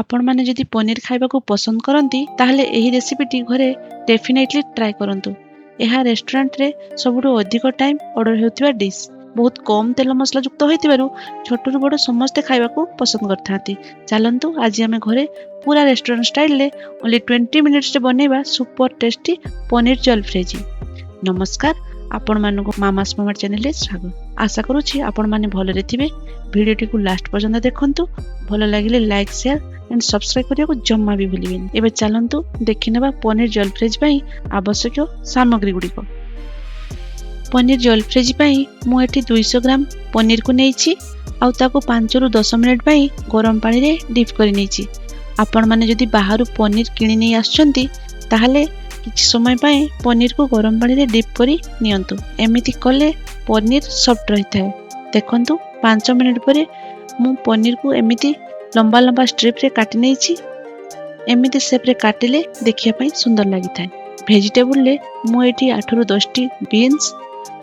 आपण माने जदि पनीर खाइबाकू पसंद करंती ताहले एही रेसिपीटी घरे डेफिनेटली ट्राई करंतु। एहा रेस्टोरेंट रे सबुठु अधिक टाइम ऑर्डर हेउथिबा डिश। बहुत कम तेल मसला युक्त होइतिबारु छोटू बड़ समस्ते खाइबाकू पसंद करथांती। चलंतु आज आमे घरे पूरा रेस्टोरेंट स्टाइल ले ओनली 20 मिनिट्स रे बनेबा सुपर टेस्टी पनीर जलफ्रेजी। नमस्कार, आपण मानको मामास मामा चैनल रे स्वागत। आशा करूछि आपण माने भलरे थिबे। भिडियोटी को लास्ट पर्यंत देखंतु। भल लागिले लाइक शेयर एंड सब्सक्राइब करियाको जम्मा भी भूलिबेनी। एबे चलंतु देखिनेबा पनीर जलफ्रेज पई आवश्यक सामग्री गुडीको। पनीर जलफ्रेजी पई मु एठी 200 ग्राम पनीर को नेइछि आउ ताको 5 रु 10 मिनिट पई गरम पानी रे डिप करि नेइछि। आपण माने जदि बाहरु पनीर किनि नै आछंती ताहले किछि समय पई पनीर को गरम पानी रे डिप करि नियंतु। एमिति कले पनीर सॉफ्ट रहिथाय। देखंतु 5 मिनिट परे मु पनीर को एमिति लंबा लंबा स्ट्रिप रे काटि नेइछि। एमिति शेप रे काटिले देखिया पई सुंदर लागिथाय। वेजिटेबल ले मु एठी 8 रु 10 टी बीन्स,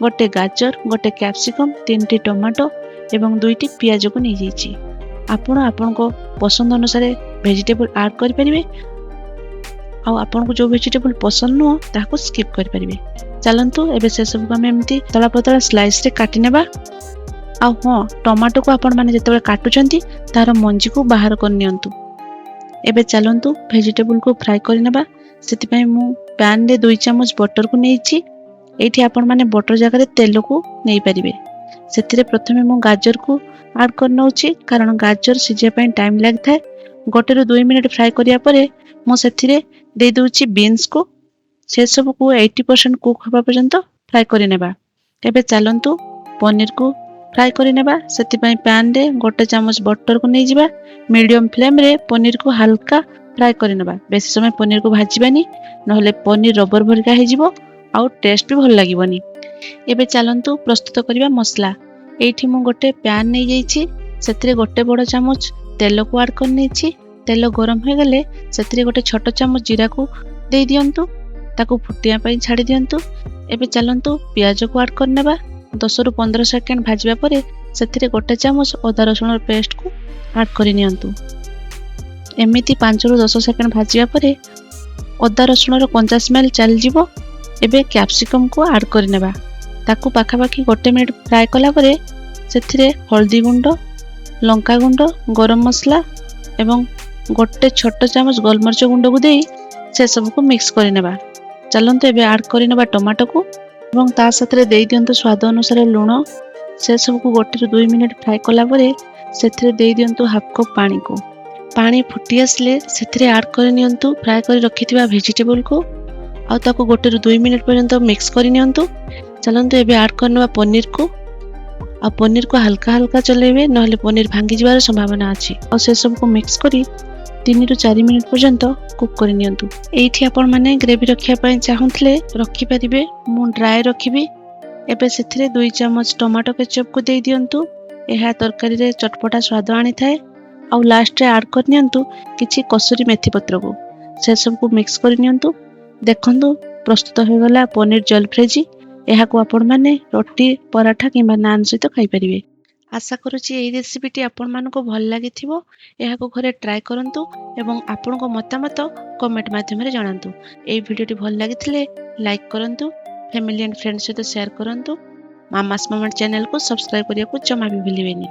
गोटे गाजर, गोटे कैप्सिकम, 3 टी टमाटो एवं 2 टी प्याज को नै जाइछि। आपण आपनको पसंद अनुसार वेजिटेबल ऐड करि परिबे आ आपनको जो वेजिटेबल पसंद नो ताको स्किप करि परिबे। चलंतु एबे से सब हम एमती तला पतला स्लाइस रे काटि नेबा। आ हां, टमाटो को आपण माने जेतेबे काटुचंती तार मंजी को बाहर कर नियंतु। एबे चलंतु वेजिटेबल को फ्राई करि नेबा। सेति पई मु पैन रे 2 चम्मच बटर को नेइछि। एठी आपण माने बटर जगह रे तेल को नै परिबे। सेतिरे प्रथमे मु गाजर को ऐड कर नउछि कारण गाजर सिजे पई टाइम लागथाय। गोटे रु 2 मिनिट फ्राई करिया परे मु सेतिरे दे दोछि बीन्स को। से सब को 80% कुक होबा पर्यंत फ्राई करि नेबा। एबे चलंतु पनीर को फ्राई करि नेबा। सेति पई पैन रे गोटे चम्मच बटर को नै जिबा। मीडियम फ्लेम रे पनीर को हल्का फ्राई करि नेबा। बेसी समय पनीर को भाजिबानी नहले पनीर रबर भरका हे जिवो आउ टेस्ट भी भल लागिबनी। एबे चलंतु प्रस्तुत करिबा मसला। एठी मु गोटे पैन नै जाइछि। सेतिरे गोटे बड़ चम्मच तेल को ऐड कर नेछि। तेल गरम हो गले सेतिरे गोटे छोट चम्मच जीरा को दे दियंतु। ताको फुटिया पई छाडी दियंतु। एबे चलंतु प्याज को ऐड कर नेबा। 10 रु 15 सेकंड भाजिबा परे सेतिरे गोटे चम्मच अदा रसुण पेस्ट को ऐड करि नियंतु। एमिति 5 रु 10 सेकंड भाजिबा परे अदा रसुण रो कंचा स्मेल चल जिवो। एबे कैप्सिकम को ऐड कर नेबा। ताकू पाखापाखी गोटे मिनिट फ्राई कला परे सेथिरे हल्दी गुंड, लंका गुंड, गरम मसला एवं गोटे छोट चम्मच गोलमरिच गुंड को देई से सब को मिक्स कर नेबा। चलंतु एबे ऐड कर नेबा टमाटो को एवं ता साथरे देई दियंतु स्वाद अनुसार लूण। से सब को गोटे रु 2 मिनिट फ्राई कला परे सेथिरे देई दियंतु हाफ कप पानी को। पानी फुटी आसले सेथिरे ऐड कर नियंतु फ्राई कर रखिथिबा वेजिटेबल को आ ताको गोटे रु 2 मिनिट पर्यंत मिक्स कर नियंतु। चलंतु एबे ऐड करनबा पनीर को। आ पनीर को हल्का हल्का चलेबे नहले पनीर भांगी जिबार संभावना अछि। आ से सब को मिक्स करी 3 रु 4 मिनिट पर्यंत कुक कर नियंतु। एठी आपण माने ग्रेवी रखिया पई चाहुतले रखि परिबे। मु ड्राई रखिबी। एबे सेथिरे 2 चम्मच टमाटो केचप को दे दियंतु। एहा तरकारी रे चटपटा स्वाद आनी थाए। आ लास्ट रे ऐड कर नियंतु किछि कसूरी मेथी पत्र को। से सब को मिक्स कर नियंतु। देखंतु प्रस्तुत हो गला पनीर जलफ्रेजी। एहा को आपण माने रोटी, पराठा किबा नान सहित खाइ परिबे। आशा करूछि एही रेसिपीटी आपण मानको भल लागिथिबो। एहा को घरे ट्राई करंतु एवं आपण को मतामत कमेंट माध्यम रे जणांतु। एही वीडियोटी भल लागिथिले लाइक करंतु, फैमिली एंड फ्रेंड्स सहित शेयर करंतु। मामास मामा चैनल को सब्सक्राइब करिया को जमा भी भूलिबेनी।